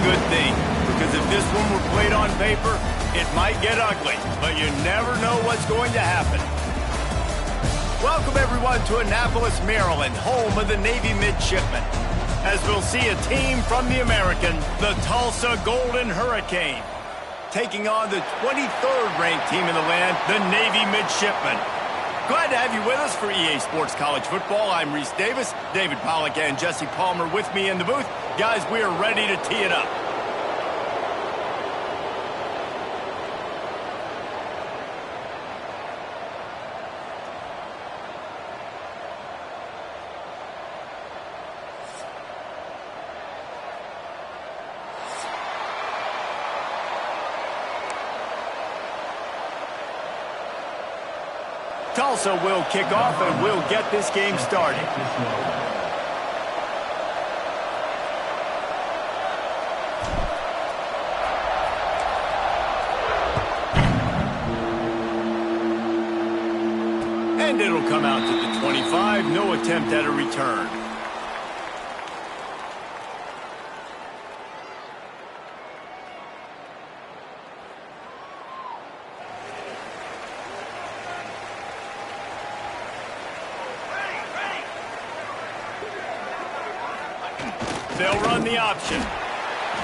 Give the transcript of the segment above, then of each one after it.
good thing, because if this one were played on paper, it might get ugly, but you never know what's going to happen. Welcome, everyone, to Annapolis, Maryland, home of the Navy Midshipmen, as we'll see a team from the American, the Tulsa Golden Hurricane, taking on the 23rd ranked team in the land, the Navy Midshipmen. Glad to have you with us for EA Sports College Football. I'm Reese Davis, David Pollack and Jesse Palmer with me in the booth. Guys, we are ready to tee it up. Tulsa will kick off, and we'll get this game started. And it'll come out to the 25. No attempt at a return. They'll run the option.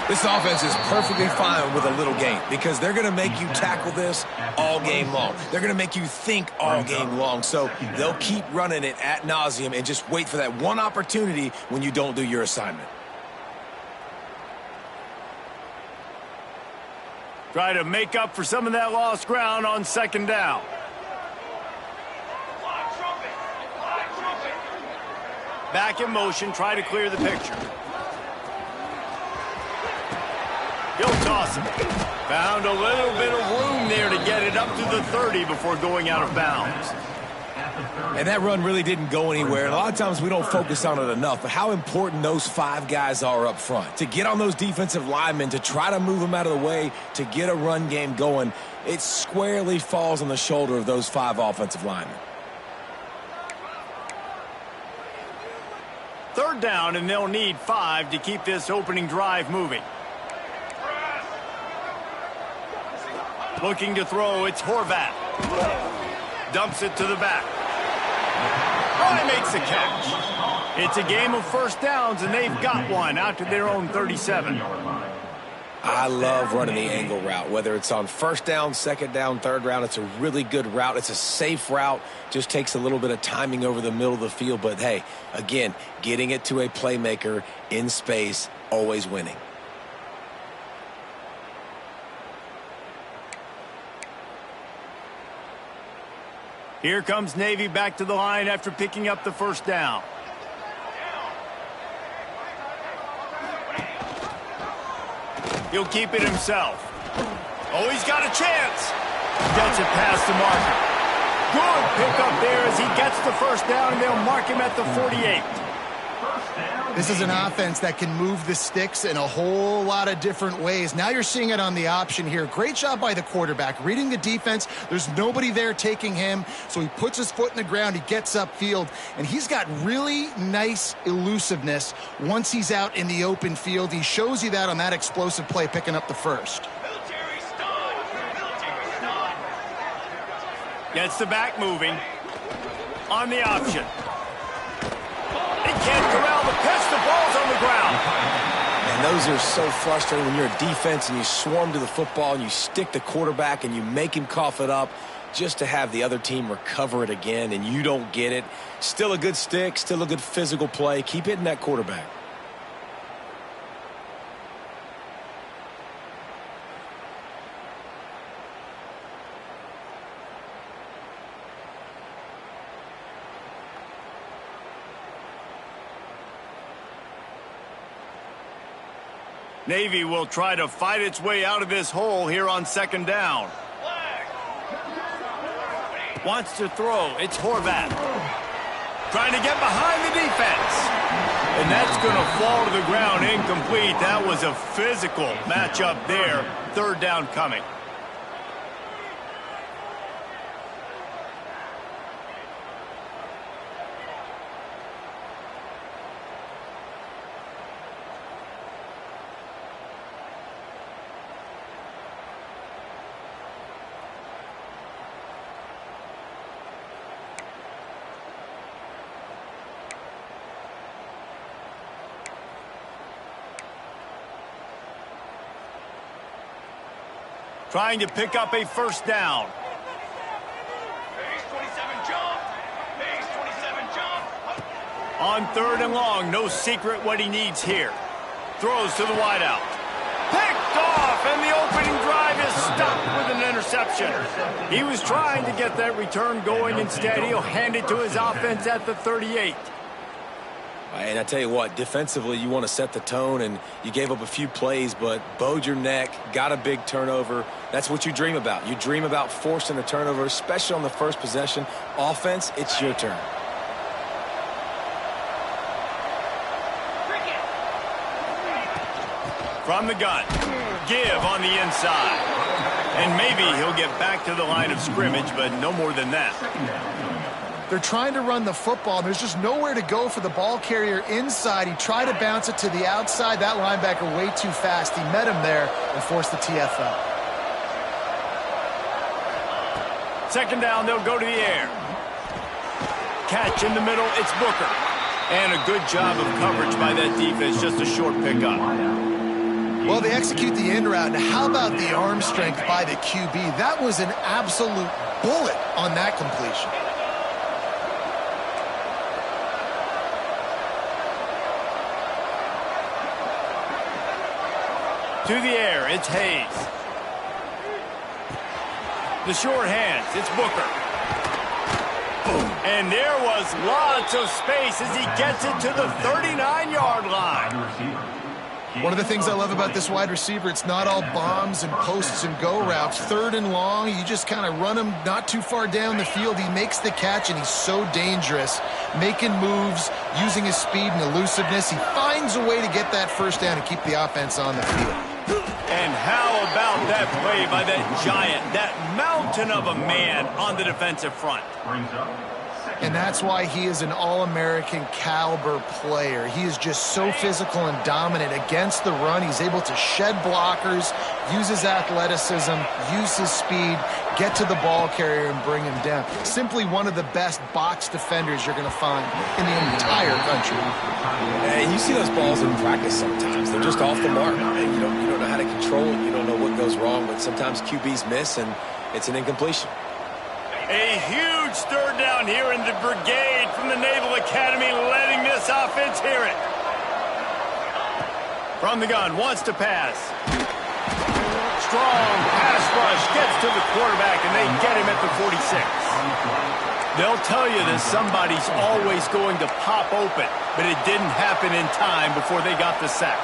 This offense is perfectly fine with a little game because they're going to make you tackle this all game long. They're going to make you think all game long. So they'll keep running it ad nauseum and just wait for that one opportunity when you don't do your assignment. Try to make up for some of that lost ground on second down. Back in motion, try to clear the picture. He'll toss it. Found a little bit of room there to get it up to the 30 before going out of bounds. And that run really didn't go anywhere. And a lot of times we don't focus on it enough, but how important those 5 guys are up front. To get on those defensive linemen, to try to move them out of the way, to get a run game going, it squarely falls on the shoulder of those 5 offensive linemen. Third down, and they'll need 5 to keep this opening drive moving. Looking to throw, it's Horvat. Dumps it to the back. Oh, he makes the catch. It's a game of first downs, and they've got one out to their own 37. I love running the angle route, whether it's on first down, second down, third down. It's a really good route. It's a safe route. Just takes a little bit of timing over the middle of the field. But, hey, again, getting it to a playmaker in space, always winning. Here comes Navy back to the line after picking up the first down. He'll keep it himself. Oh, he's got a chance. Gets it past the marker. Good pickup there as he gets the first down, and they'll mark him at the 48. This is an offense that can move the sticks in a whole lot of different ways. Now you're seeing it on the option here. Great job by the quarterback. Reading the defense, there's nobody there taking him, so he puts his foot in the ground, he gets upfield, and he's got really nice elusiveness once he's out in the open field. He shows you that on that explosive play, picking up the first. Gets the back moving. On the option. He can't corral the pitch. The ball's on the ground. And those are so frustrating when you're a defense and you swarm to the football and you stick the quarterback and you make him cough it up just to have the other team recover it again and you don't get it. Still a good stick, still a good physical play. Keep hitting that quarterback. Navy will try to fight its way out of this hole here on second down. Wants to throw. It's Horvat. Trying to get behind the defense. And that's going to fall to the ground incomplete. That was a physical matchup there. Third down coming. trying to pick up a first down. Base 27 jump. Base 27 jump. On 3rd and long, no secret what he needs here. Throws to the wideout. Picked off, and the opening drive is stopped with an interception. He was trying to get that return going. Instead, he'll hand it to his offense at the 38. And I tell you what, defensively, you want to set the tone, and you gave up a few plays, but bowed your neck, got a big turnover. That's what you dream about. You dream about forcing a turnover, especially on the first possession. Offense, it's your turn. From the gun, give on the inside. And maybe he'll get back to the line of scrimmage, but no more than that. They're trying to run the football. There's just nowhere to go for the ball carrier inside. He tried to bounce it to the outside. That linebacker way too fast. He met him there and forced the TFL. 2nd down, they'll go to the air. Catch in the middle, it's Booker. And a good job of coverage by that defense, just a short pickup. Well, they execute the in route. Now, how about the arm strength by the QB? That was an absolute bullet on that completion. To the air, it's Hayes. The short hands, it's Booker. And there was lots of space as he gets it to the 39-yard line. One of the things I love about this wide receiver, it's not all bombs and posts and go routes. 3rd and long, you just kind of run him not too far down the field. He makes the catch, and he's so dangerous, making moves, using his speed and elusiveness. He finds a way to get that first down and keep the offense on the field. And how about that play by that giant, that mountain of a man on the defensive front? And that's why he is an All-American caliber player. He is just so physical and dominant against the run. He's able to shed blockers, use his athleticism, use his speed, get to the ball carrier and bring him down. Simply one of the best box defenders you're going to find in the entire country. And you see those balls in practice sometimes. They're just off the mark. And you don't know how to control it. You don't know what goes wrong, but sometimes QBs miss, and it's an incompletion. A huge 3rd down here in the brigade from the Naval Academy, letting this offense hear it. From the gun, wants to pass. Strong pass rush, gets to the quarterback, and they get him at the 46. They'll tell you that somebody's always going to pop open, but it didn't happen in time before they got the sack.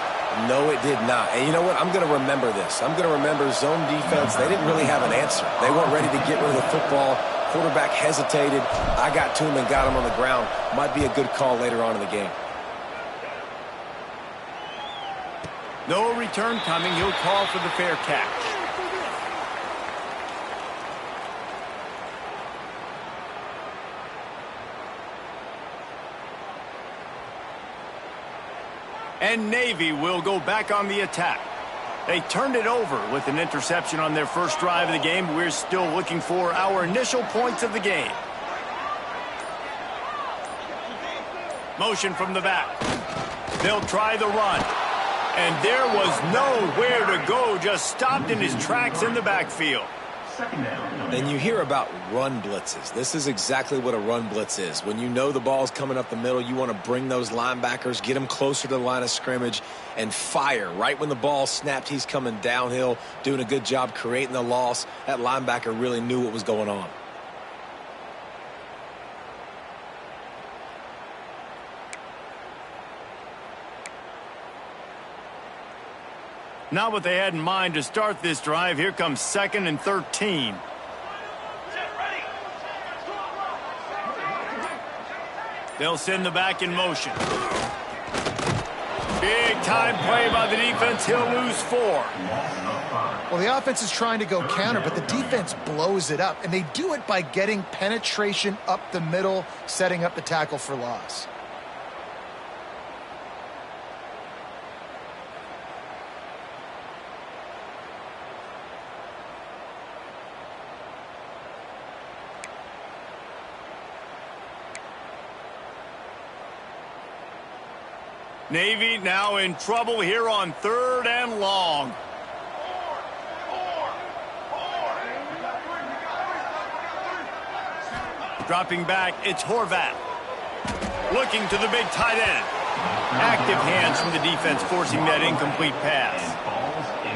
No, it did not. And you know what? I'm going to remember this. I'm going to remember zone defense. They didn't really have an answer. They weren't ready to get rid of the football. Quarterback hesitated. I got to him and got him on the ground. Might be a good call later on in the game. No return coming. He'll call for the fair catch. And Navy will go back on the attack. They turned it over with an interception on their first drive of the game. We're still looking for our initial points of the game. Motion from the back. They'll try the run. And there was nowhere to go, just stopped in his tracks in the backfield. And you hear about run blitzes. This is exactly what a run blitz is. When you know the ball's coming up the middle, you want to bring those linebackers, get them closer to the line of scrimmage, and fire. Right when the ball snapped, he's coming downhill, doing a good job creating the loss. That linebacker really knew what was going on. Not what they had in mind to start this drive. Here comes 2nd and 13. They'll send the back in motion. Big time play by the defense. He'll lose 4. Well, the offense is trying to go counter, but the defense blows it up, and they do it by getting penetration up the middle, setting up the tackle for loss. Navy now in trouble here on 3rd and long. Dropping back, it's Horvat. Looking to the big tight end. Active hands from the defense forcing that incomplete pass.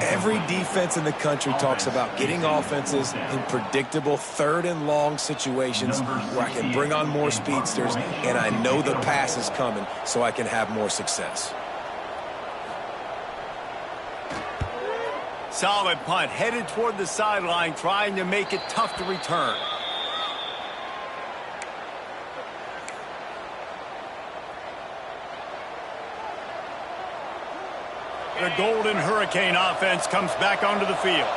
Every defense in the country talks about getting offenses in predictable third and long situations where I can bring on more speedsters and I know the pass is coming so I can have more success. Solid punt, headed toward the sideline, trying to make it tough to return. The Golden Hurricane offense comes back onto the field.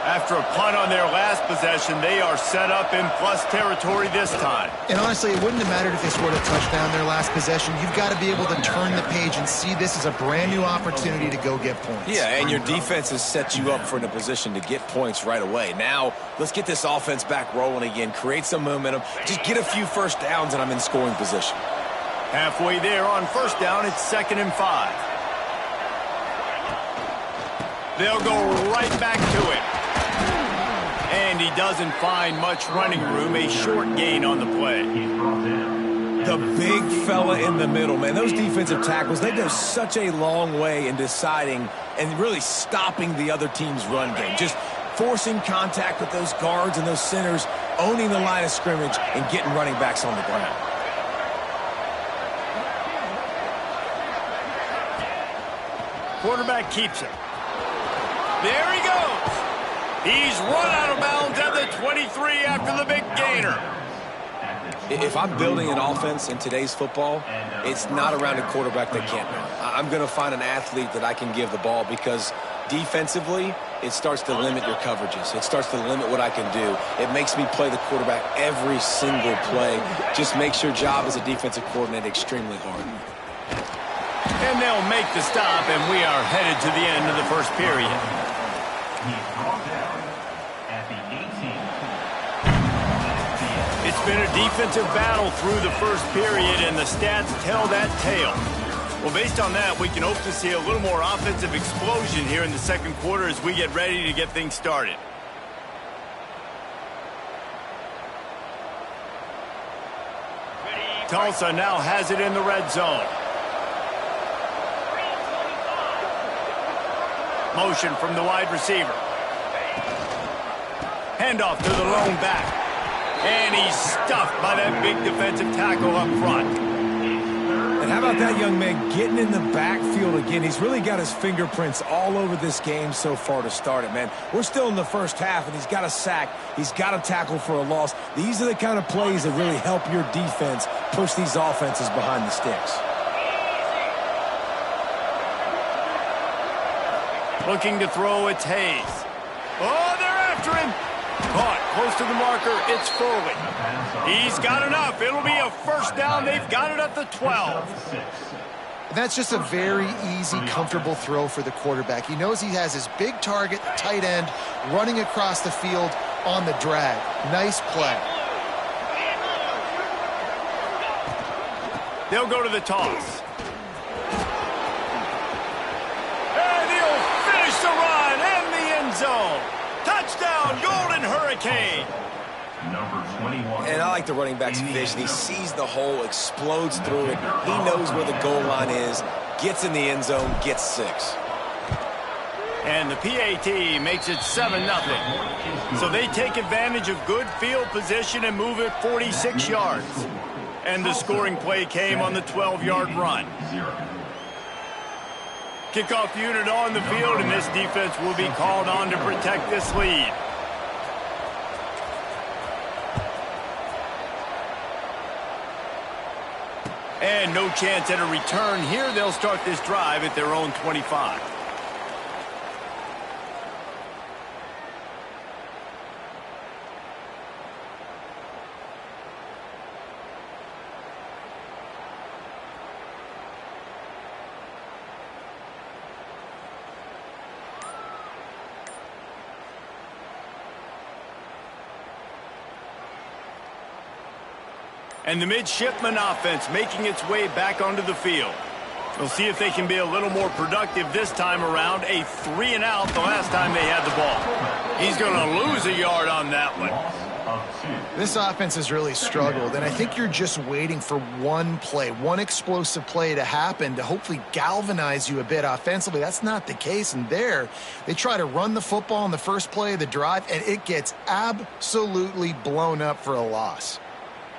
After a punt on their last possession, they are set up in plus territory this time. And honestly, it wouldn't have mattered if they scored a touchdown their last possession. You've got to be able to turn the page and see this as a brand new opportunity to go get points. Yeah, and your defense has set you up for in a position to get points right away. Now, let's get this offense back rolling again, create some momentum, just get a few first downs, and I'm in scoring position. Halfway there on first down, it's 2nd and 5. They'll go right back to it. And he doesn't find much running room, a short gain on the play. The big fella in the middle, man. Those defensive tackles, they go such a long way in deciding and really stopping the other team's run game. Just forcing contact with those guards and those centers, owning the line of scrimmage, and getting running backs on the ground. Quarterback keeps it. There he goes. He's run out of bounds at the 23 after the big gainer. If I'm building an offense in today's football, it's not around a quarterback that can't run. I'm going to find an athlete that I can give the ball because defensively, it starts to limit your coverages. It starts to limit what I can do. It makes me play the quarterback every single play. Just makes your job as a defensive coordinator extremely hard. And they'll make the stop, and we are headed to the end of the first period. It's been a defensive battle through the first period, and the stats tell that tale. Well, based on that, we can hope to see a little more offensive explosion here in the second quarter as we get ready to get things started. Tulsa now has it in the red zone. Motion from the wide receiver. Handoff to the lone back. And he's stuffed by that big defensive tackle up front. And how about that young man getting in the backfield again? He's really got his fingerprints all over this game so far to start it, man. We're still in the first half, and he's got a sack. He's got a tackle for a loss. These are the kind of plays that really help your defense push these offenses behind the sticks. Looking to throw, it's Hayes. Oh, they're after him. Caught close to the marker, it's Foley. He's got enough. It'll be a first down. They've got it at the 12. That's just a very easy, comfortable throw for the quarterback. He knows he has his big target, tight end, running across the field on the drag. Nice play. They'll go to the toss. And he'll finish the run in the end zone. Touchdown, Golden Hurricane. Number 21. And I like the running back's vision. He sees the hole, explodes through it. He knows where the goal line is, gets in the end zone, gets 6. And the PAT makes it 7-0. So they take advantage of good field position and move it 46 yards. And the scoring play came on the 12-yard run. Kickoff unit on the field, and this defense will be called on to protect this lead. And no chance at a return here. They'll start this drive at their own 25. And the midshipman offense making its way back onto the field. We'll see if they can be a little more productive this time around. A 3-and-out the last time they had the ball. He's going to lose a yard on that one. of 2. This offense has really struggled, and I think you're just waiting for one play, one explosive play to happen to hopefully galvanize you a bit offensively. That's not the case, and there they try to run the football in the first play of the drive, and it gets absolutely blown up for a loss.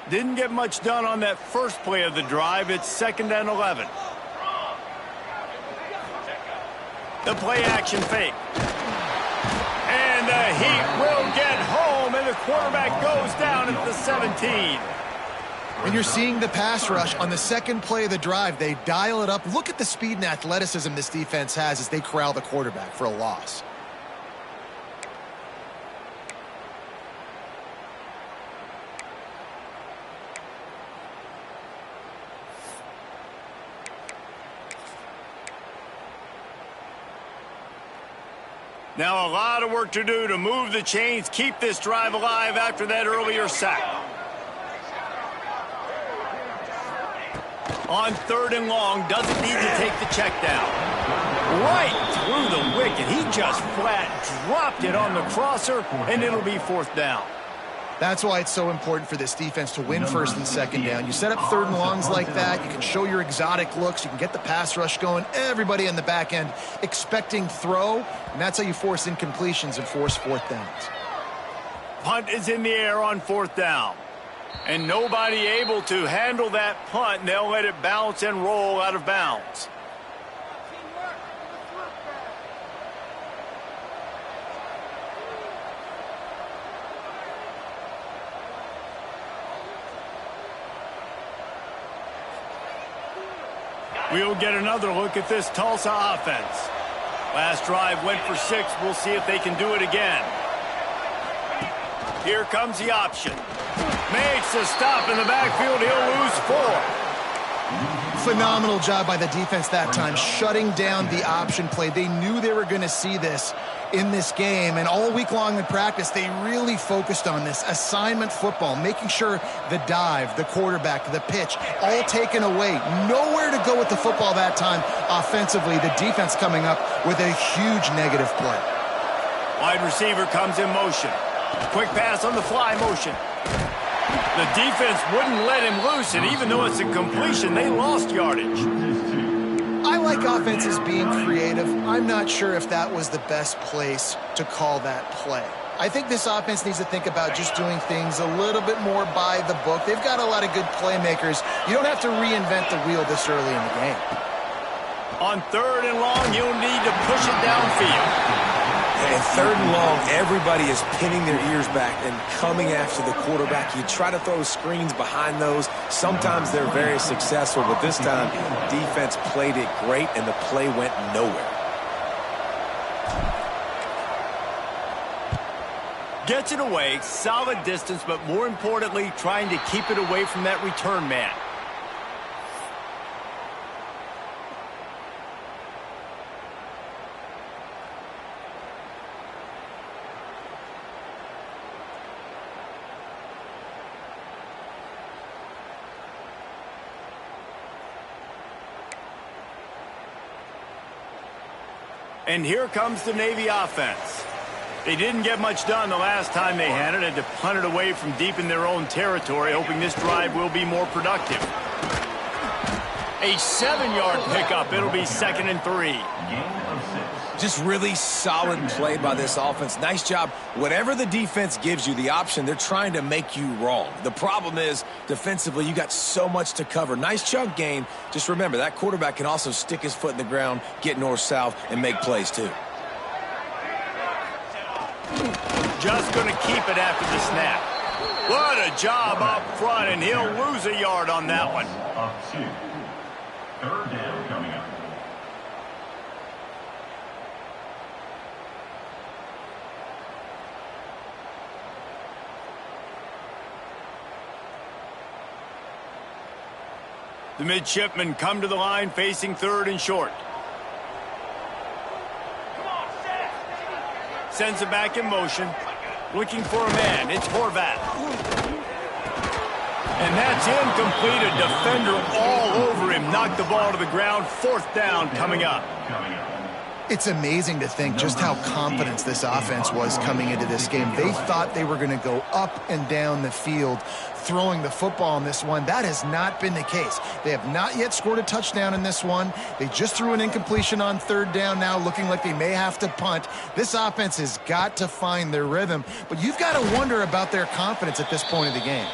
Didn't get much done on that first play of the drive. It's 2nd and 11. The play action fake. And the Heat will get home, and the quarterback goes down at the 17. And you're seeing the pass rush on the second play of the drive. They dial it up. Look at the speed and athleticism this defense has as they corral the quarterback for a loss. Now a lot of work to do to move the chains, keep this drive alive after that earlier sack. On 3rd and long, doesn't need to take the check down. Right through the wicket. He just flat dropped it on the crosser, and it'll be 4th down. That's why it's so important for this defense to win 1st and 2nd down. You set up 3rd and longs like that, you can show your exotic looks, you can get the pass rush going, everybody in the back end expecting throw, and that's how you force incompletions and force 4th downs. Punt is in the air on 4th down. And nobody able to handle that punt, and they'll let it bounce and roll out of bounds. We'll get another look at this Tulsa offense. Last drive went for 6. We'll see if they can do it again. Here comes the option. Makes a stop in the backfield. He'll lose 4. Phenomenal job by the defense that time, shutting down the option play. They knew they were going to see this in this game, and all week long in practice, they really focused on this assignment football, making sure the dive, the quarterback, the pitch, all taken away. Nowhere to go with the football that time offensively. The defense coming up with a huge negative play. Wide receiver comes in motion. Quick pass on the fly motion. The defense wouldn't let him loose, and even though it's a completion, they lost yardage. I like offenses being creative. I'm not sure if that was the best place to call that play. I think this offense needs to think about just doing things a little bit more by the book. They've got a lot of good playmakers. You don't have to reinvent the wheel this early in the game. On 3rd and long, you'll need to push it downfield. And 3rd and long, everybody is pinning their ears back and coming after the quarterback. You try to throw screens behind those. Sometimes they're very successful, but this time, defense played it great, and the play went nowhere. Gets it away, solid distance, but more importantly, trying to keep it away from that return man. And here comes the Navy offense. They didn't get much done the last time they had it. Had to punt it away from deep in their own territory, hoping this drive will be more productive. A 7-yard pickup. It'll be 2nd and 3. Just really solid play by this offense. Nice job. Whatever the defense gives you the option, they're trying to make you wrong. The problem is, defensively, you got so much to cover. Nice chunk gain. Just remember, that quarterback can also stick his foot in the ground, get north-south, and make plays too. Just going to keep it after the snap. What a job up front, and he'll lose a yard on that one. Up 2. 3rd down coming up. The midshipmen come to the line facing 3rd and short. Sends it back in motion. Looking for a man. It's Horvat. And that's incomplete. A defender all over him. Knocked the ball to the ground. 4th down coming up. It's amazing to think just how confident this offense was coming into this game. They thought they were going to go up and down the field throwing the football in this one. That has not been the case. They have not yet scored a touchdown in this one. They just threw an incompletion on third down now, looking like they may have to punt. This offense has got to find their rhythm, but you've got to wonder about their confidence at this point of the game.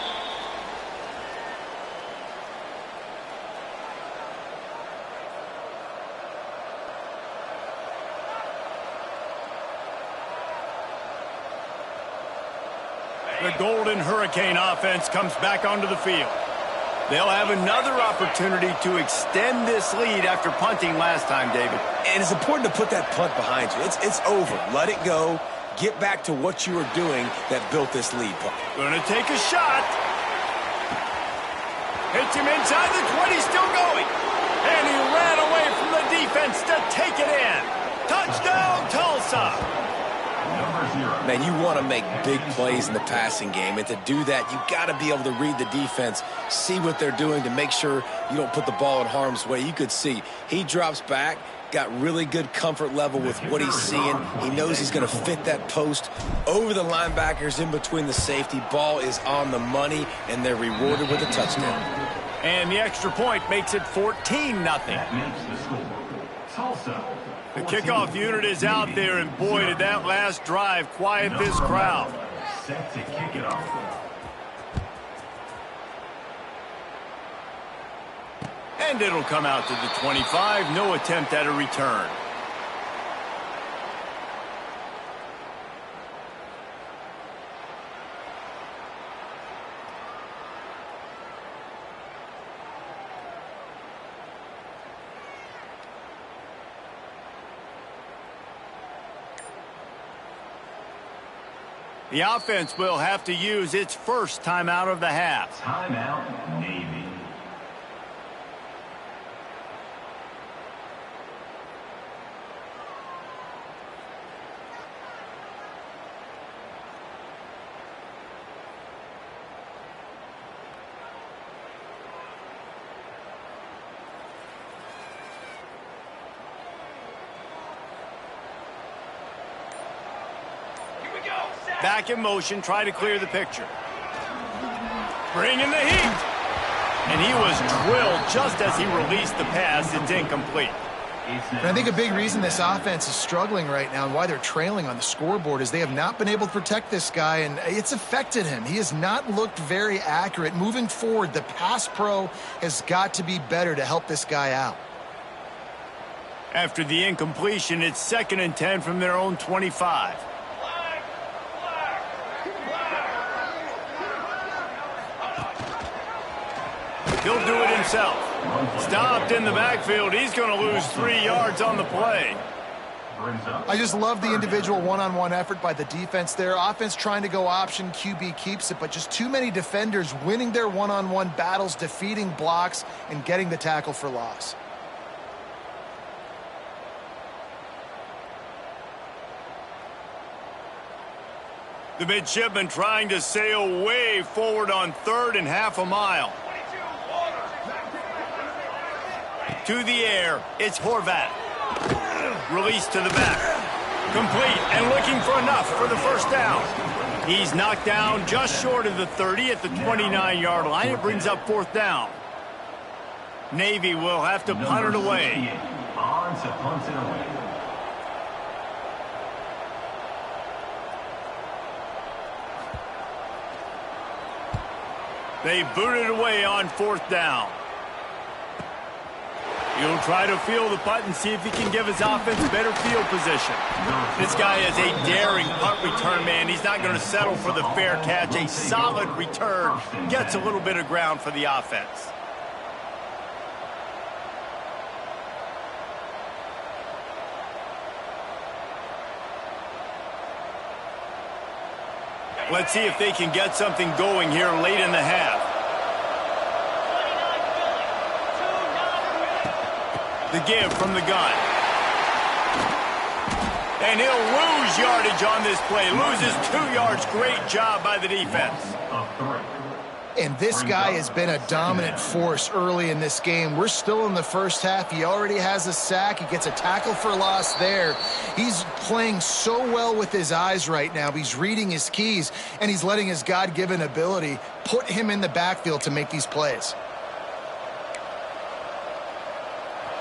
The Golden Hurricane offense comes back onto the field. They'll have another opportunity to extend this lead after punting last time, David. And it's important to put that punt behind you. It's over. Let it go. Get back to what you were doing that built this lead. Gonna take a shot. Hits him inside the 20, still going. And he ran away from the defense to take it in. Touchdown, Tulsa. Man, you want to make big plays in the passing game, and to do that, you got to be able to read the defense, see what they're doing to make sure you don't put the ball in harm's way. You could see he drops back, got really good comfort level with what he's seeing. He knows he's going to fit that post over the linebackers in between the safety. Ball is on the money, and they're rewarded with a touchdown. And the extra point makes it 14-0. That makes the score. Tulsa. The kickoff unit is out there, and boy, did that last drive quiet this crowd. Set to kick it off. And it'll come out to the 25. No attempt at a return. The offense will have to use its first timeout of the half. Timeout, Navy. Back in motion, try to clear the picture. Bring in the heat. And he was drilled just as he released the pass. It's incomplete. And I think a big reason this offense is struggling right now and why they're trailing on the scoreboard is they have not been able to protect this guy, and it's affected him. He has not looked very accurate. Moving forward, the pass pro has got to be better to help this guy out. After the incompletion, it's 2nd and 10 from their own 25. He'll do it himself. Stopped in the backfield. He's going to lose 3 yards on the play. I just love the individual one-on-one effort by the defense there. Offense trying to go option, QB keeps it, but just too many defenders winning their one-on-one battles, defeating blocks, and getting the tackle for loss. The midshipman trying to sail way forward on 3rd and half a mile. To the air, it's Horvat. Release to the back. Complete and looking for enough for the first down. He's knocked down just short of the 30 at the 29-yard line. It brings up 4th down. Navy will have to punt it away. On to punt it away. They boot it away on 4th down. He'll try to field the punt and see if he can give his offense better field position. This guy is a daring punt return man. He's not going to settle for the fair catch. A solid return gets a little bit of ground for the offense. Let's see if they can get something going here late in the half. The give from the gun. And he'll lose yardage on this play. Loses 2 yards. Great job by the defense. And this guy has been a dominant force early in this game. We're still in the first half. He already has a sack. He gets a tackle for loss there. He's playing so well with his eyes right now. He's reading his keys, and he's letting his God-given ability put him in the backfield to make these plays.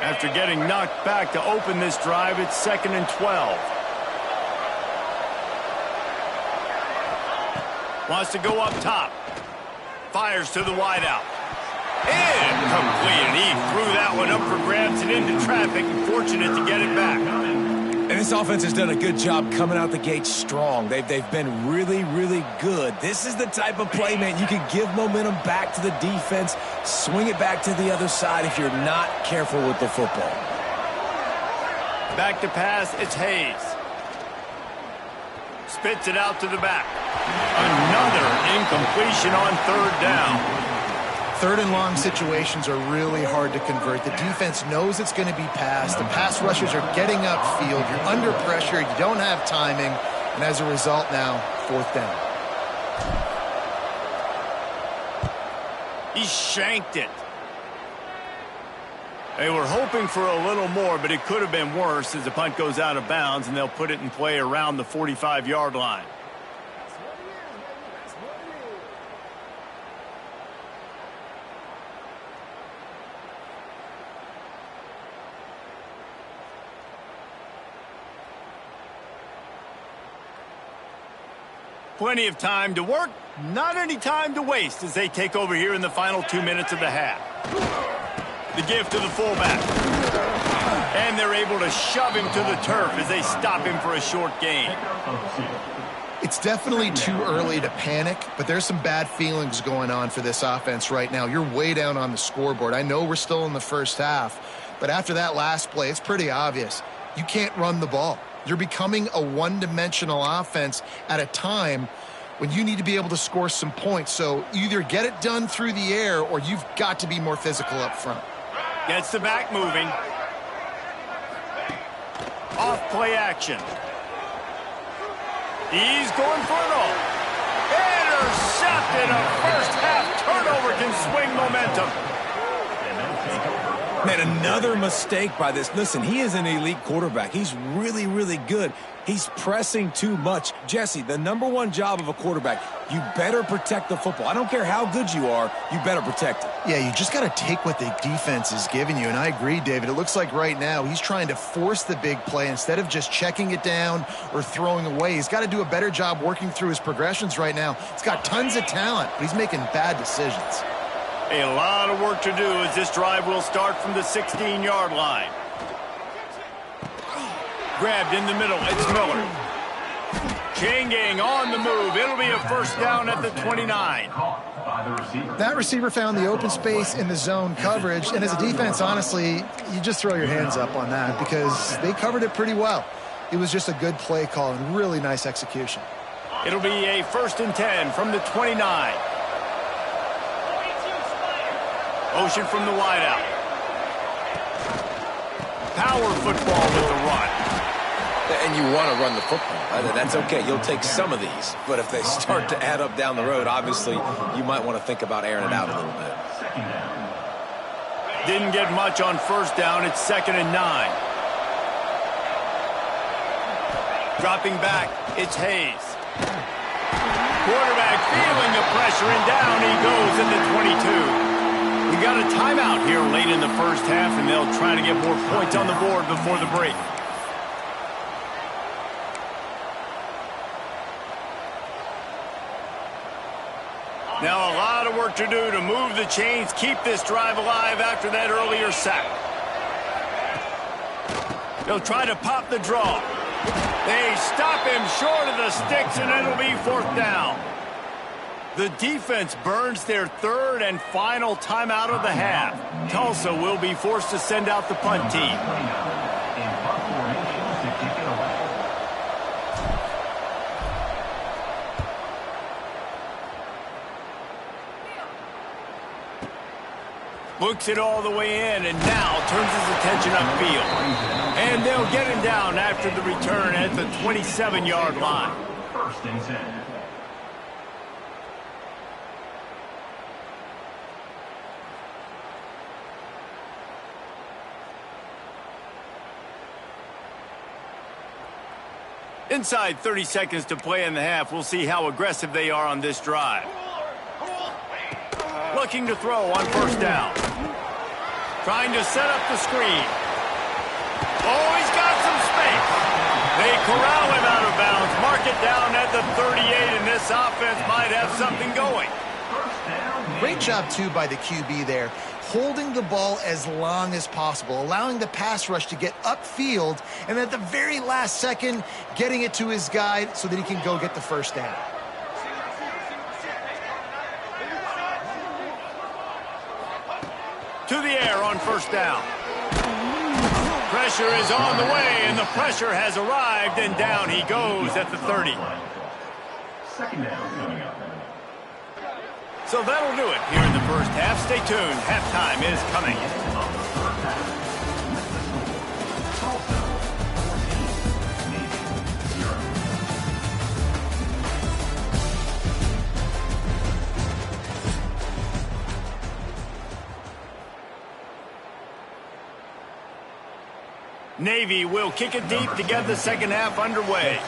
After getting knocked back to open this drive, it's 2nd and 12. Wants to go up top. Fires to the wideout. Incomplete, and he threw that one up for grabs and into traffic. Fortunate to get it back. And this offense has done a good job coming out the gate strong. They've been really, really good. This is the type of play, man. You can give momentum back to the defense, swing it back to the other side if you're not careful with the football. Back to pass, it's Hayes. Spits it out to the back. Another incompletion on 3rd down. 3rd and long situations are really hard to convert. The defense knows it's going to be passed. The pass rushers are getting upfield. You're under pressure. You don't have timing. And as a result now, 4th down. He shanked it. They were hoping for a little more, but it could have been worse as the punt goes out of bounds, and they'll put it in play around the 45-yard line. Plenty of time to work, not any time to waste as they take over here in the final 2 minutes of the half. The give to the fullback. And they're able to shove him to the turf as they stop him for a short gain. It's definitely too early to panic, but there's some bad feelings going on for this offense right now. You're way down on the scoreboard. I know we're still in the first half, but after that last play, it's pretty obvious. You can't run the ball. You're becoming a one-dimensional offense at a time when you need to be able to score some points. So either get it done through the air or you've got to be more physical up front. Gets the back moving. Off play action. He's going for it all. Intercepted. A first half turnover can swing momentum. Man, another mistake by this. Listen, he is an elite quarterback. He's really, really good. He's pressing too much. Jesse, the #1 job of a quarterback, you better protect the football. I don't care how good you are, you better protect it. Yeah, you just got to take what the defense is giving you, and I agree, David. It looks like right now he's trying to force the big play instead of just checking it down or throwing away. He's got to do a better job working through his progressions right now. He's got tons of talent, but he's making bad decisions. A lot of work to do as this drive will start from the 16-yard line. Grabbed in the middle, it's Miller. Changing on the move. It'll be a first down at the 29. That receiver found the open space in the zone coverage, and as a defense, honestly, you just throw your hands up on that because they covered it pretty well. It was just a good play call and really nice execution. It'll be a 1st and 10 from the 29. Motion from the wideout. Power football with the run. And you want to run the football. That's okay. You'll take some of these. But if they start to add up down the road, obviously, you might want to think about airing it out a little bit. Didn't get much on 1st down. It's 2nd and 9. Dropping back, it's Hayes. Quarterback feeling the pressure, and down he goes at the 22. We got a timeout here late in the first half, and they'll try to get more points on the board before the break. Now a lot of work to do to move the chains, keep this drive alive after that earlier sack. They'll try to pop the draw. They stop him short of the sticks, and it'll be 4th down. The defense burns their 3rd and final timeout of the half. Tulsa will be forced to send out the punt team. Looks it all the way in, and now turns his attention upfield. And they'll get him down after the return at the 27-yard line. 1st and 10. Inside 30 seconds to play in the half. We'll see how aggressive they are on this drive. Looking to throw on first down. Trying to set up the screen. Oh, he's got some space. They corral him out of bounds. Mark it down at the 38, and this offense might have something going. Great job, too, by the QB there. Holding the ball as long as possible, allowing the pass rush to get upfield, and at the very last second, getting it to his guy so that he can go get the first down. To the air on first down. Pressure is on the way, and the pressure has arrived, and down he goes at the 30. Second down coming up. So that'll do it here in the first half. Stay tuned. Halftime is coming. Navy will kick it deep to get the second half underway.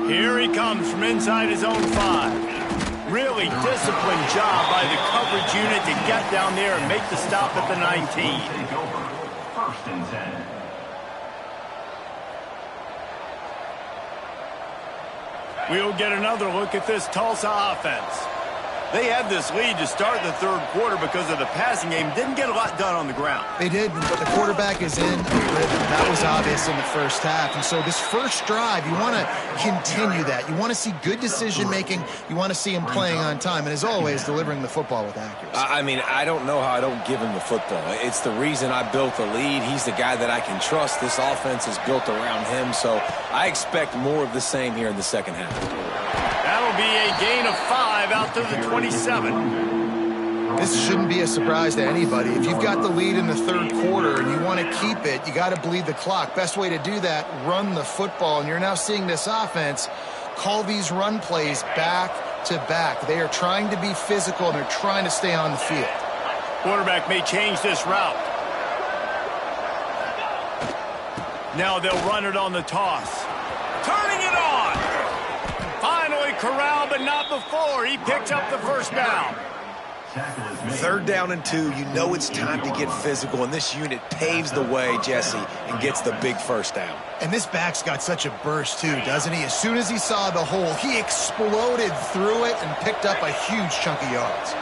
Here he comes from inside his own 5. Really disciplined job by the coverage unit to get down there and make the stop at the 19. First and 10. We'll get another look at this Tulsa offense. They had this lead to start the third quarter because of the passing game. Didn't get a lot done on the ground. They did, but the quarterback is in a rhythm. That was obvious in the first half. And so this first drive, you want to continue that. You want to see good decision-making. You want to see him playing on time. And as always, delivering the football with accuracy. I mean, I don't know how I don't give him the football. It's the reason I built the lead. He's the guy that I can trust. This offense is built around him. So I expect more of the same here in the second half. That'll be a gain of 5 out to the 27. This shouldn't be a surprise to anybody. If you've got the lead in the third quarter and you want to keep it, you got to bleed the clock. Best way to do that, run the football. And you're now seeing this offense call these run plays back to back. They are trying to be physical, and they're trying to stay on the field. Quarterback may change this route. Now they'll run it on the toss. Turning it on. Finally corralled, but not before. He picks up the first down. Third down and 2, you know it's time to get physical, and this unit paves the way, Jesse, and gets the big first down. And this back's got such a burst, too, doesn't he? As soon as he saw the hole, he exploded through it and picked up a huge chunk of yards.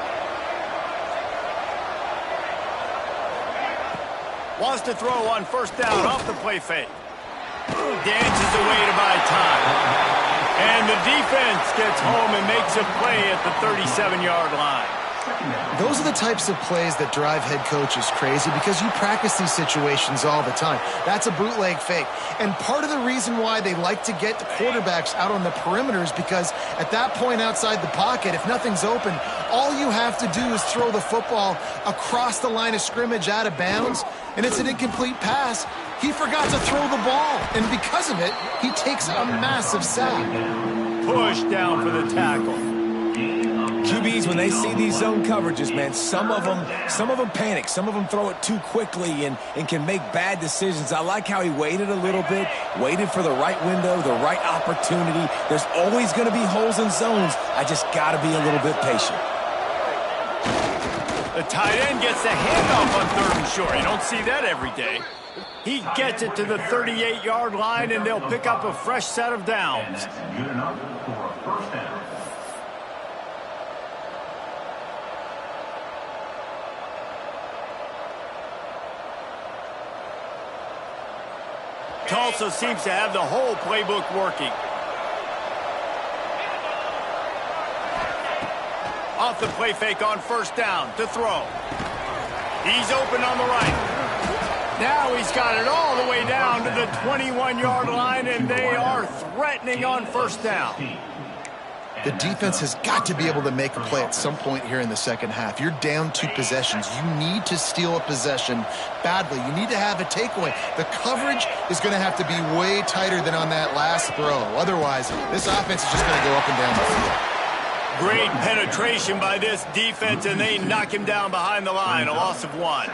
Wants to throw on first down off the play fake. Dances away to buy time. And the defense gets home and makes a play at the 37-yard line. Those are the types of plays that drive head coaches crazy because you practice these situations all the time. That's a bootleg fake. And part of the reason why they like to get the quarterbacks out on the perimeter is because at that point outside the pocket, if nothing's open, all you have to do is throw the football across the line of scrimmage out of bounds, and it's an incomplete pass. He forgot to throw the ball, and because of it, he takes a massive sack. Push down for the tackle. QBs, when they see these zone coverages, man, some of them panic. Some of them throw it too quickly and can make bad decisions. I like how he waited a little bit, waited for the right window, the right opportunity. There's always going to be holes in zones. I just got to be a little bit patient. The tight end gets the handoff on third and short. You don't see that every day. He gets it to the 38-yard line, and they'll pick up a fresh set of downs. Good enough for a first down. Tulsa seems to have the whole playbook working. Off the play fake on first down to throw. He's open on the right. Now he's got it all the way down to the 21-yard line, and they are threatening on first down. The defense has got to be able to make a play at some point here in the second half. You're down 2 possessions. You need to steal a possession badly. You need to have a takeaway. The coverage is going to have to be way tighter than on that last throw. Otherwise, this offense is just going to go up and down the field. Great penetration by this defense, and they knock him down behind the line, a loss of 1.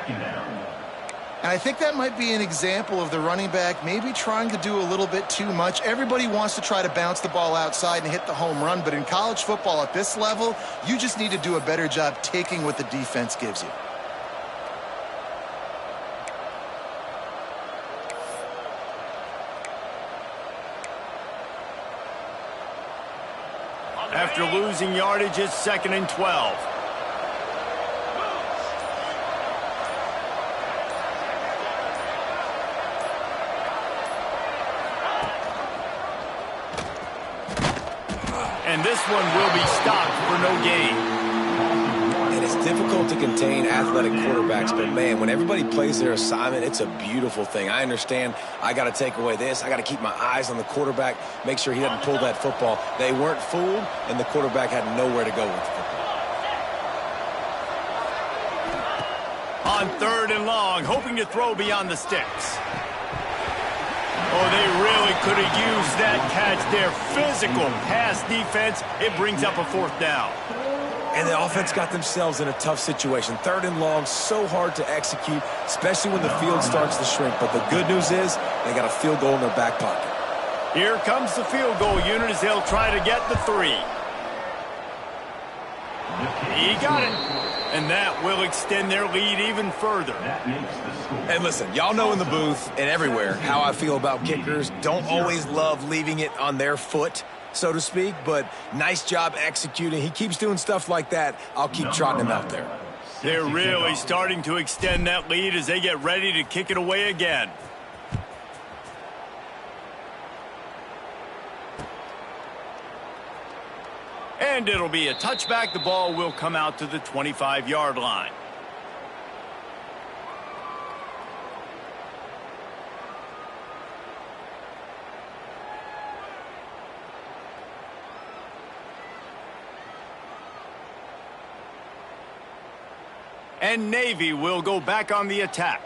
And I think that might be an example of the running back maybe trying to do a little bit too much. Everybody wants to try to bounce the ball outside and hit the home run, but in college football at this level, you just need to do a better job taking what the defense gives you. After losing yardage, it's 2nd and 12. And this one will be stopped for no gain. And it's difficult to contain athletic quarterbacks, but man, when everybody plays their assignment, it's a beautiful thing. I understand I got to take away this. I got to keep my eyes on the quarterback, make sure he doesn't pull that football. They weren't fooled, and the quarterback had nowhere to go with the football. On 3rd and long, hoping to throw beyond the sticks. Oh, they really could have used that catch there. Physical pass defense. It brings up a 4th down. And the offense got themselves in a tough situation. 3rd and long, so hard to execute, especially when the field starts to shrink. But the good news is they got a field goal in their back pocket. Here comes the field goal unit as they'll try to get the 3. He got it. And that will extend their lead even further. And listen, y'all know in the booth and everywhere how I feel about kickers. Don't always love leaving it on their foot, so to speak, but nice job executing. He keeps doing stuff like that. I'll keep trotting him out there. They're really starting to extend that lead as they get ready to kick it away again. And it'll be a touchback. The ball will come out to the 25-yard line. And Navy will go back on the attack.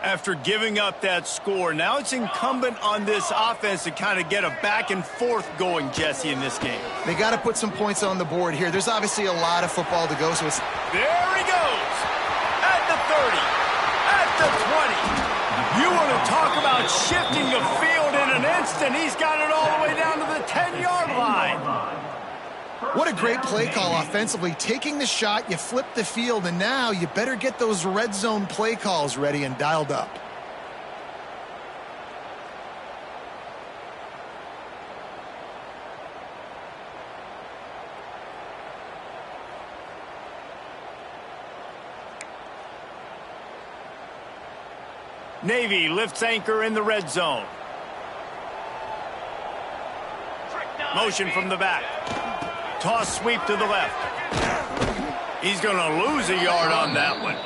After giving up that score, now it's incumbent on this offense to kind of get a back and forth going, Jesse, in this game. They got to put some points on the board here. There's obviously a lot of football to go, so it's... There he goes! At the 30, at the 20. You want to talk about shifting the field in an instant. He's got it all the way down to the 10-yard line. What a great play call offensively. Taking the shot, you flip the field, and now you better get those red zone play calls ready and dialed up. Navy lifts anchor in the red zone. Motion from the back. Toss sweep to the left. He's going to lose a yard on that one.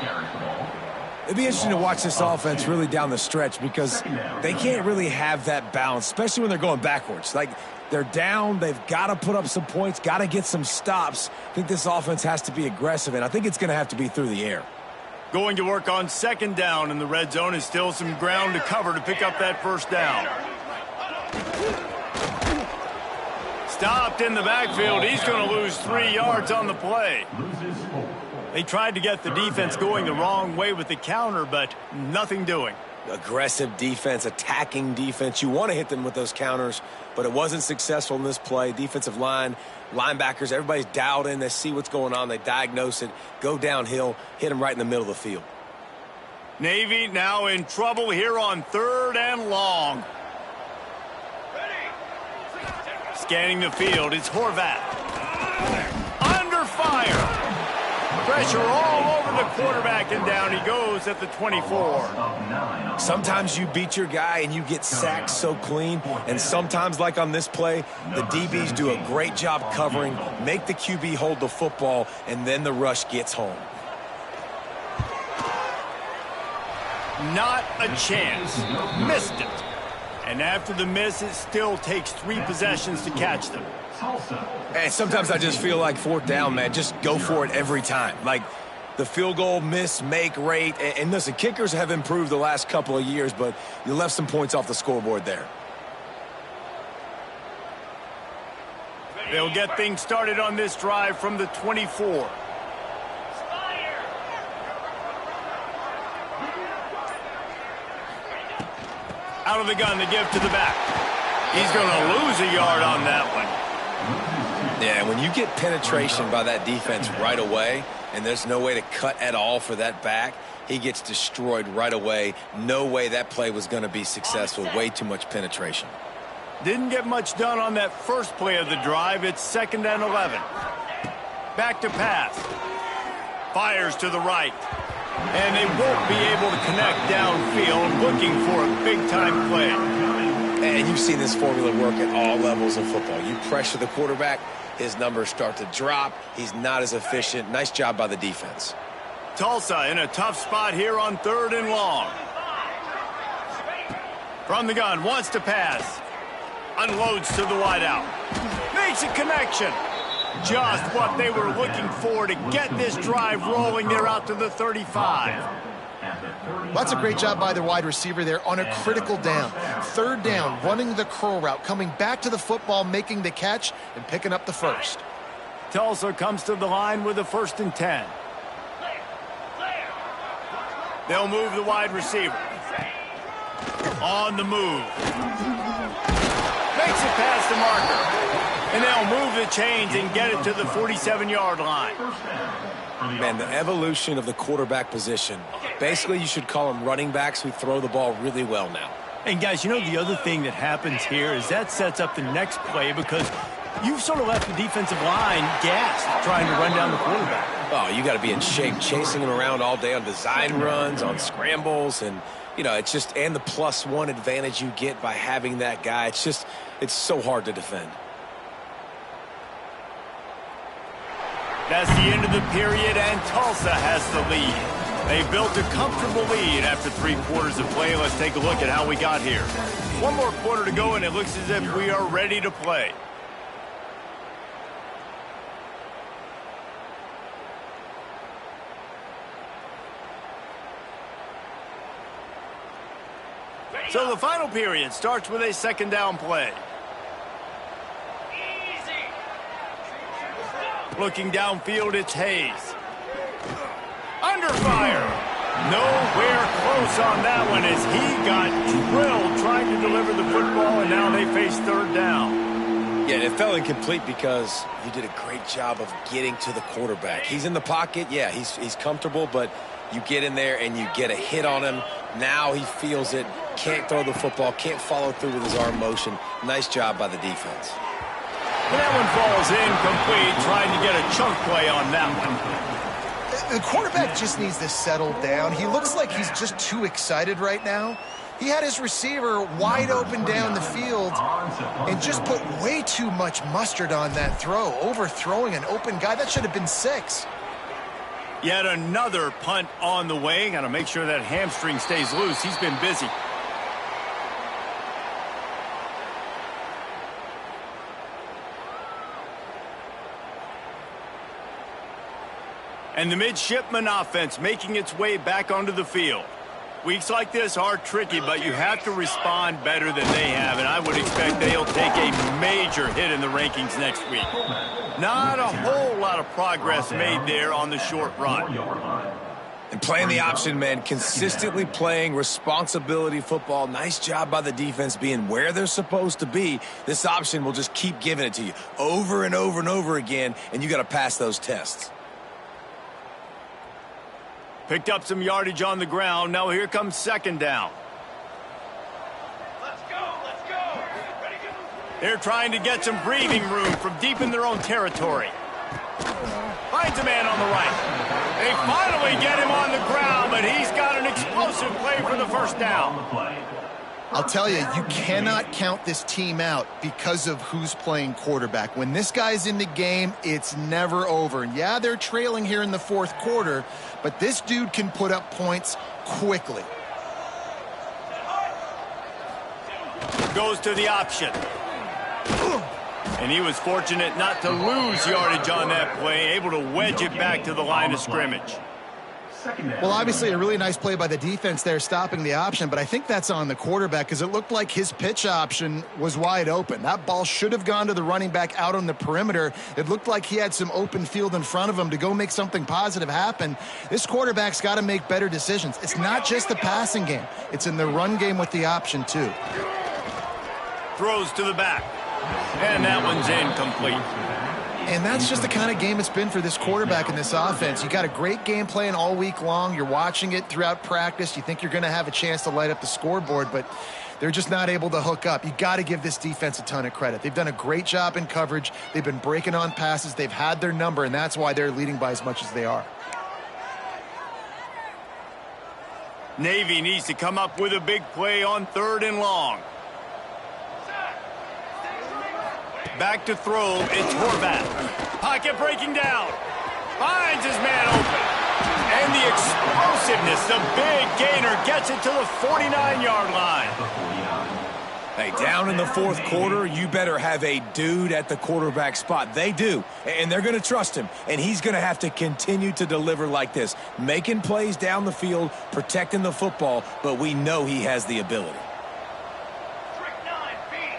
It'd be interesting to watch this offense really down the stretch because they can't really have that balance, especially when they're going backwards. Like, they're down, they've got to put up some points, got to get some stops. I think this offense has to be aggressive, and I think it's going to have to be through the air. Going to work on 2nd down in the red zone is still some ground to cover to pick up that 1st down. Stopped in the backfield. He's going to lose 3 yards on the play. They tried to get the defense going the wrong way with the counter, but nothing doing. Aggressive defense, attacking defense. You want to hit them with those counters, but it wasn't successful in this play. Defensive line, linebackers, everybody's dialed in. They see what's going on. They diagnose it, go downhill, hit them right in the middle of the field. Navy now in trouble here on 3rd and long. Scanning the field, it's Horvat. Under fire. Pressure all over the quarterback, and down he goes at the 24. Sometimes you beat your guy and you get sacked so clean, and sometimes, like on this play, the DBs do a great job covering, make the QB hold the football, and then the rush gets home. Not a chance. Missed it. And after the miss, it still takes 3 possessions to catch them. And sometimes I just feel like 4th down, man, just go for it every time. Like the field goal miss, make rate. And listen, kickers have improved the last couple of years, but you left some points off the scoreboard there. They'll get things started on this drive from the 24. Out of the gun, the give to the back. He's going to lose a yard on that one. Yeah, when you get penetration by that defense right away, and there's no way to cut at all for that back, he gets destroyed right away. No way that play was going to be successful. Way too much penetration. Didn't get much done on that first play of the drive. It's 2nd and 11. Back to pass. Fires to the right. And they won't be able to connect downfield, looking for a big-time play. And you've seen this formula work at all levels of football. You pressure the quarterback, his numbers start to drop. He's not as efficient. Nice job by the defense. Tulsa in a tough spot here on 3rd and long. From the gun, wants to pass. Unloads to the wideout. Makes a connection. Just what they were looking for to get this drive rolling. They're out to the 35. That's a great job by the wide receiver there on a critical down. 3rd down, running the curl route, coming back to the football, making the catch, and picking up the first. Tulsa comes to the line with a 1st and 10. They'll move the wide receiver. On the move. Makes it past the marker. And they'll move the chains and get it to the 47-yard line. Man, the evolution of the quarterback position. Basically, you should call them running backs who throw the ball really well now. And, guys, you know the other thing that happens here is that sets up the next play because you've sort of left the defensive line gassed trying to run down the quarterback. Oh, you got to be in shape, chasing him around all day on design runs, on scrambles, and, you know, it's just, and the +1 advantage you get by having that guy. It's just, it's so hard to defend. That's the end of the period, and Tulsa has the lead. They built a comfortable lead after 3 quarters of play. Let's take a look at how we got here. 1 more quarter to go, and it looks as if we are ready to play. So the final period starts with a 2nd down play. Looking downfield, it's Hayes. Under fire. Nowhere close on that one as he got drilled trying to deliver the football, and now they face 3rd down. Yeah, it fell incomplete because he did a great job of getting to the quarterback. He's in the pocket. Yeah, he's comfortable, but you get in there and you get a hit on him. Now he feels it, can't throw the football, can't follow through with his arm motion. Nice job by the defense. And that one falls incomplete, trying to get a chunk play on that one. The quarterback just needs to settle down. He looks like he's just too excited right now. He had his receiver wide open down the field and just put way too much mustard on that throw, overthrowing an open guy. That should have been 6. Yet another punt on the way. Got to make sure that hamstring stays loose. He's been busy. And the midshipman offense making its way back onto the field. Weeks like this are tricky, but you have to respond better than they have, and I would expect they'll take a major hit in the rankings next week. Not a whole lot of progress made there on the short run. And playing the option, man, consistently playing responsibility football. Nice job by the defense being where they're supposed to be. This option will just keep giving it to you over and over and over again, and you got to pass those tests. Picked up some yardage on the ground. Now here comes 2nd down. Let's go, let's go. Ready, go. They're trying to get some breathing room from deep in their own territory. Finds a man on the right. They finally get him on the ground, but he's got an explosive play for the 1st down. I'll tell you, you cannot count this team out because of who's playing quarterback. When this guy's in the game, it's never over. And yeah, they're trailing here in the 4th quarter, but this dude can put up points quickly. Goes to the option. And he was fortunate not to lose yardage on that play, able to wedge it back to the line of scrimmage. Second down. Well, obviously a really nice play by the defense there stopping the option, but I think that's on the quarterback because it looked like his pitch option was wide open. That ball should have gone to the running back out on the perimeter. It looked like he had some open field in front of him to go make something positive happen. This quarterback's got to make better decisions. It's not just the passing game. It's in the run game with the option too. Throws to the back. And that one's incomplete. And that's just the kind of game it's been for this quarterback in this offense. You got a great game plan all week long. You're watching it throughout practice. You think you're going to have a chance to light up the scoreboard, but they're just not able to hook up. You got to give this defense a ton of credit. They've done a great job in coverage. They've been breaking on passes. They've had their number, and that's why they're leading by as much as they are. Navy needs to come up with a big play on 3rd and long. Back to throw, it's Horvath. Pocket breaking down. Finds his man open. And the explosiveness, the big gainer gets it to the 49-yard line. Hey, down in the 4th quarter, you better have a dude at the quarterback spot. They do, and they're going to trust him. And he's going to have to continue to deliver like this, making plays down the field, protecting the football, but we know he has the ability.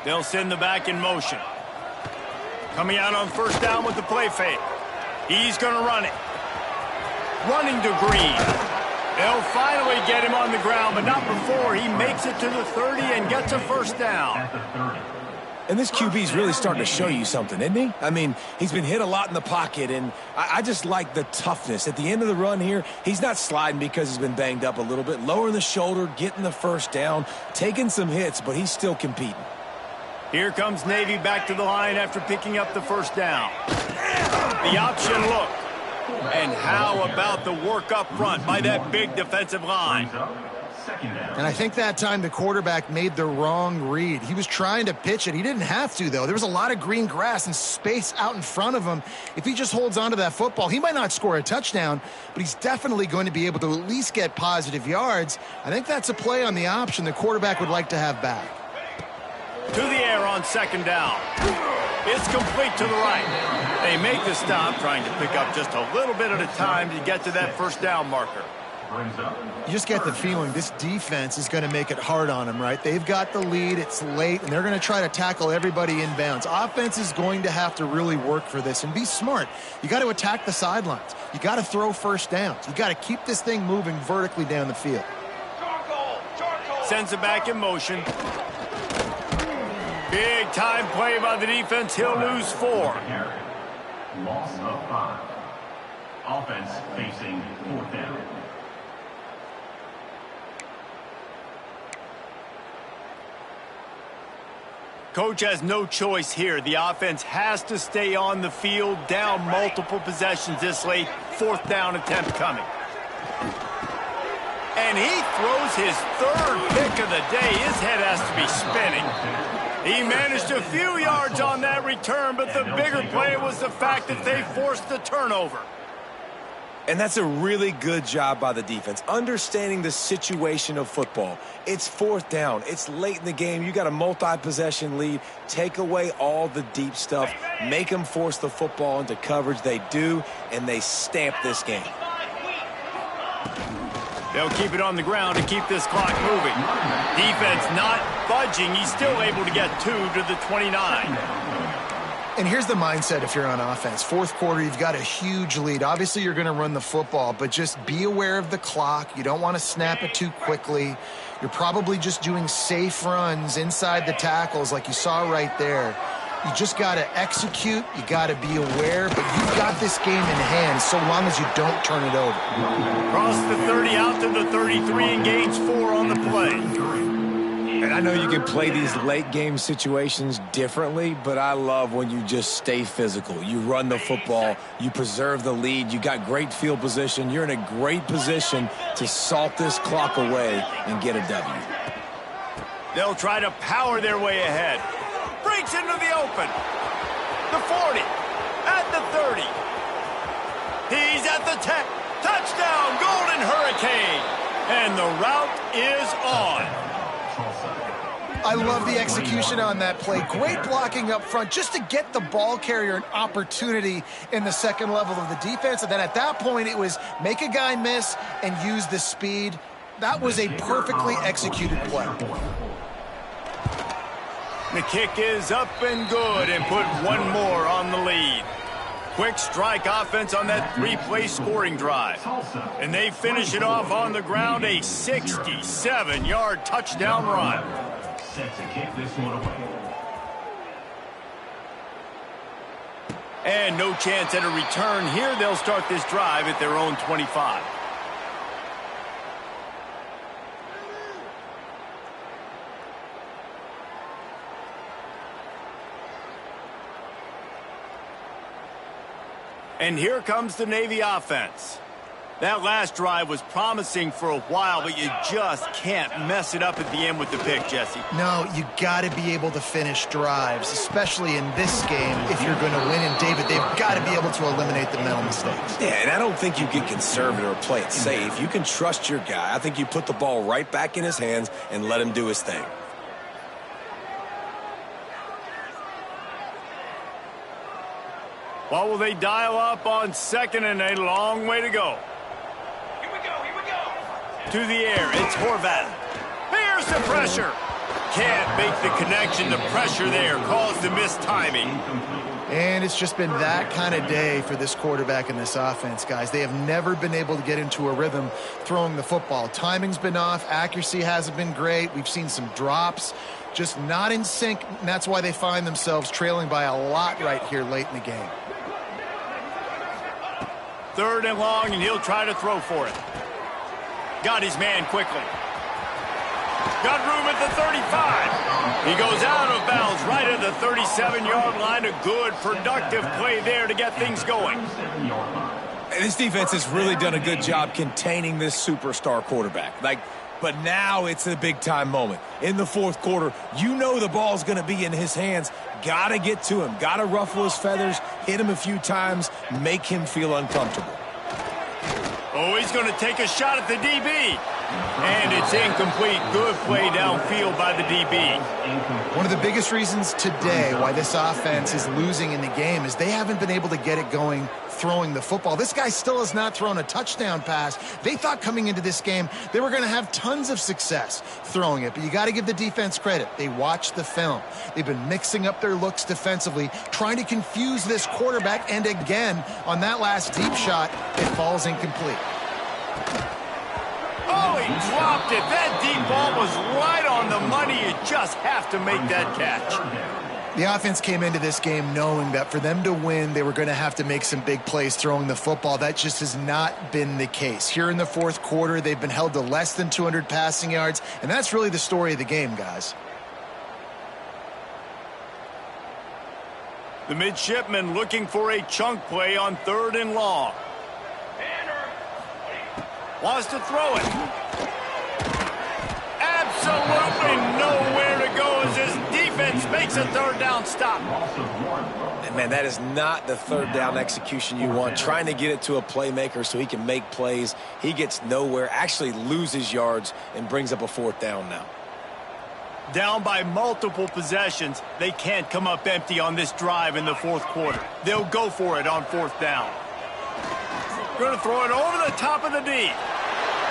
They'll send the back in motion. Coming out on 1st down with the play fake. He's going to run it. Running to Green. They'll finally get him on the ground, but not before he makes it to the 30 and gets a 1st down. And this QB's really starting to show you something, isn't he? I mean, he's been hit a lot in the pocket, and I just like the toughness. At the end of the run here, he's not sliding because he's been banged up a little bit. Lowering the shoulder, getting the 1st down, taking some hits, but he's still competing. Here comes Navy back to the line after picking up the 1st down. The option look. And how about the work up front by that big defensive line? And I think that time the quarterback made the wrong read. He was trying to pitch it. He didn't have to, though. There was a lot of green grass and space out in front of him. If he just holds on to that football, he might not score a touchdown, but he's definitely going to be able to at least get positive yards. I think that's a play on the option the quarterback would like to have back. To the air on 2nd down. It's complete to the right. They make the stop, trying to pick up just a little bit at a time to get to that 1st down marker. You just get the feeling this defense is going to make it hard on them, right? They've got the lead, it's late, and they're going to try to tackle everybody inbounds. Offense is going to have to really work for this and be smart. You got to attack the sidelines. You got to throw 1st downs. You got to keep this thing moving vertically down the field. Sends it back in motion. Big time play by the defense. He'll lose 4. Loss of 5. Offense facing 4th down. Coach has no choice here. The offense has to stay on the field, down multiple possessions this late. 4th down attempt coming. And he throws his 3rd pick of the day. His head has to be spinning. He managed a few yards on that return, but the bigger play was the fact that they forced the turnover. And that's a really good job by the defense, understanding the situation of football. It's 4th down. It's late in the game. You got a multi-possession lead. Take away all the deep stuff. Make them force the football into coverage. They do, and they stamp this game. They'll keep it on the ground to keep this clock moving. Defense not budging. He's still able to get 2 to the 29. And here's the mindset if you're on offense. 4th quarter, you've got a huge lead. Obviously, you're going to run the football, but just be aware of the clock. You don't want to snap it too quickly. You're probably just doing safe runs inside the tackles like you saw right there. You just got to execute. You got to be aware, but you've got this game in hand so long as you don't turn it over. Cross the 30 out to the 33 and gains 4 on the play. And I know you can play these late game situations differently, but I love when you just stay physical. You run the football, you preserve the lead, you got great field position. You're in a great position to salt this clock away and get a W. They'll try to power their way ahead. Breaks into the open. The 40. At the 30. He's at the 10. Touchdown, Golden Hurricane. And the route is on. I love the execution on that play. Great blocking up front just to get the ball carrier an opportunity in the second level of the defense. And then at that point, it was make a guy miss and use the speed. That was a perfectly executed play. The kick is up and good and put one more on the lead. Quick strike offense on that three-play scoring drive. And they finish it off on the ground, a 67-yard touchdown run. Set to kick this one away. And no chance at a return here. They'll start this drive at their own 25. And here comes the Navy offense. That last drive was promising for a while, but you just can't mess it up at the end with the pick, Jesse. No, you got to be able to finish drives, especially in this game. If you're going to win, and David, they've got to be able to eliminate the mental mistakes. Yeah, and I don't think you get conservative or play it safe. You can trust your guy. I think you put the ball right back in his hands and let him do his thing. What will they dial up on second and a long way to go? Here we go. To the air, it's Horvath. Here's the pressure. Can't make the connection. The pressure there caused the missed timing. And it's just been that kind of day for this quarterback and this offense, guys. They have never been able to get into a rhythm throwing the football. Timing's been off. Accuracy hasn't been great. We've seen some drops. Just not in sync, and that's why they find themselves trailing by a lot right here late in the game. Third and long, and he'll try to throw for it. Got his man quickly. Got room at the 35. He goes out of bounds right at the 37-yard line. A good, productive play there to get things going. And this defense has really done a good job containing this superstar quarterback. But now it's a big-time moment. In the fourth quarter, you know the ball's going to be in his hands. Got to get to him. Got to ruffle his feathers, hit him a few times, make him feel uncomfortable. Oh, he's going to take a shot at the DB. And it's incomplete. Good play downfield by the DB. One of the biggest reasons today why this offense is losing in the game is they haven't been able to get it going throwing the football. This guy still has not thrown a touchdown pass. They thought coming into this game they were going to have tons of success throwing it, but you got to give the defense credit. They watched the film. They've been mixing up their looks defensively, trying to confuse this quarterback, and again, on that last deep shot, it falls incomplete. Oh, he dropped it. That deep ball was right on the money. You just have to make that catch. The offense came into this game knowing that for them to win, they were going to have to make some big plays throwing the football. That just has not been the case. Here in the fourth quarter, they've been held to less than 200 passing yards, and that's really the story of the game, guys. The midshipman looking for a chunk play on third and long. Wants to throw it. Absolutely nowhere to go as his defense makes a third down stop. And man, that is not the third down execution you want. Trying to get it to a playmaker so he can make plays. He gets nowhere, actually loses yards, and brings up a fourth down now. Down by multiple possessions, they can't come up empty on this drive in the fourth quarter. They'll go for it on fourth down. Going to throw it over the top of the D.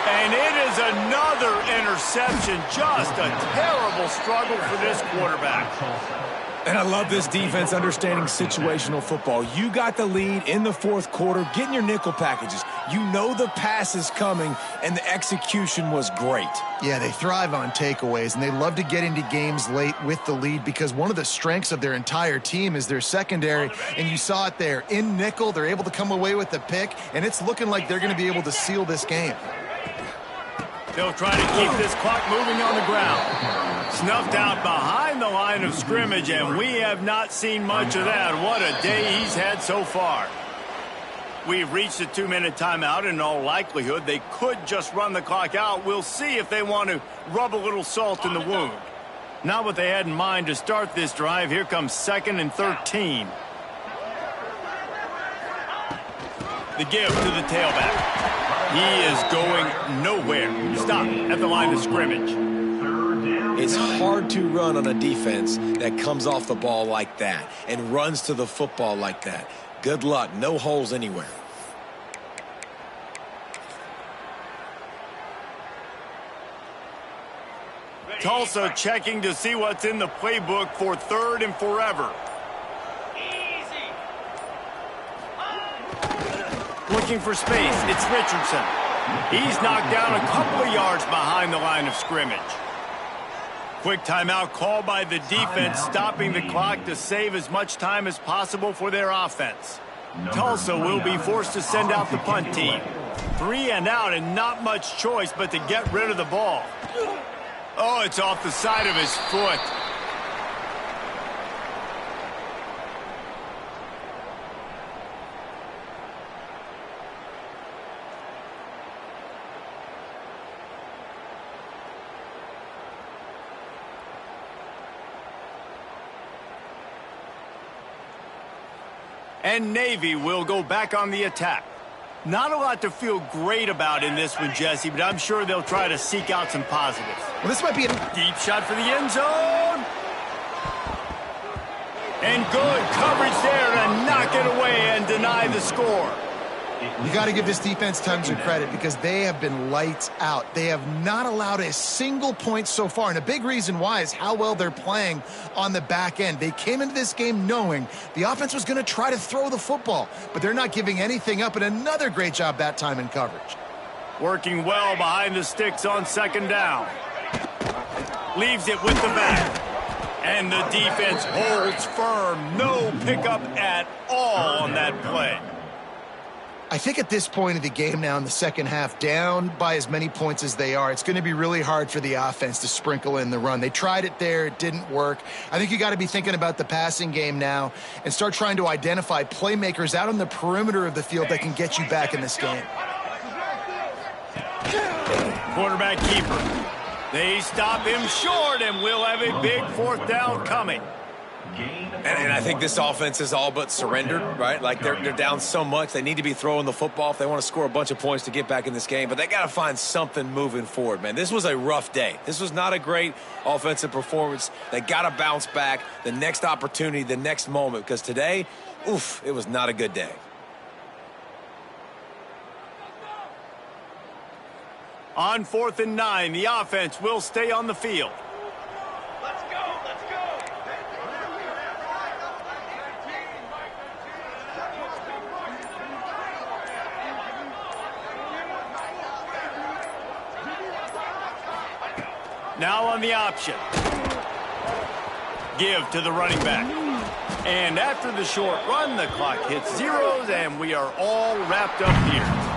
And it is another interception. Just a terrible struggle for this quarterback. And I love this defense understanding situational football. You got the lead in the fourth quarter, getting your nickel packages. You know the pass is coming, and the execution was great. Yeah, they thrive on takeaways, and they love to get into games late with the lead because one of the strengths of their entire team is their secondary, and you saw it there. In nickel, they're able to come away with the pick, and it's looking like they're going to be able to seal this game. They'll try to keep this clock moving on the ground. Snuffed out behind the line of scrimmage, and we have not seen much of that. What a day he's had so far. We've reached a 2-minute timeout, and in all likelihood, they could just run the clock out. We'll see if they want to rub a little salt in the wound. Not what they had in mind to start this drive. Here comes 2nd and 13. The give to the tailback. He is going nowhere. Stop at the line of scrimmage. It's hard to run on a defense that comes off the ball like that and runs to the football like that. Good luck. No holes anywhere. Tulsa checking to see what's in the playbook for 3rd and forever. Easy. Looking for space. It's Richardson. He's knocked down a couple of yards behind the line of scrimmage. Quick timeout called by the defense, stopping the clock to save as much time as possible for their offense. Tulsa will be forced to send out the punt team. 3 and out and not much choice but to get rid of the ball. Oh, it's off the side of his foot. And Navy will go back on the attack. Not a lot to feel great about in this one, Jesse, but I'm sure they'll try to seek out some positives. Well, this might be a Deep shot for the end zone. And good coverage there to knock it away and deny the score. You got to give this defense tons of credit because they have been lights out. They have not allowed a single point so far, and a big reason why is how well they're playing on the back end. They came into this game knowing the offense was going to try to throw the football, but they're not giving anything up, and another great job that time in coverage. Working well behind the sticks on 2nd down. Leaves it with the back. And the defense holds firm. No pickup at all on that play. I think at this point of the game now in the second half, down by as many points as they are, it's going to be really hard for the offense to sprinkle in the run. They tried it there. It didn't work. I think you got to be thinking about the passing game now and start trying to identify playmakers out on the perimeter of the field that can get you back in this game. Quarterback keeper. They stop him short, and we'll have a big 4th down coming. And I think this offense is all but surrendered, right? Like they're down so much. They need to be throwing the football if they want to score a bunch of points to get back in this game. But they got to find something moving forward, man. This was a rough day. This was not a great offensive performance. They got to bounce back the next opportunity, the next moment. Because today, oof, it was not a good day. On 4th and 9, the offense will stay on the field. Let's go. Let's go. Now on the option. Give to the running back. And after the short run, the clock hits zeros, and we are all wrapped up here.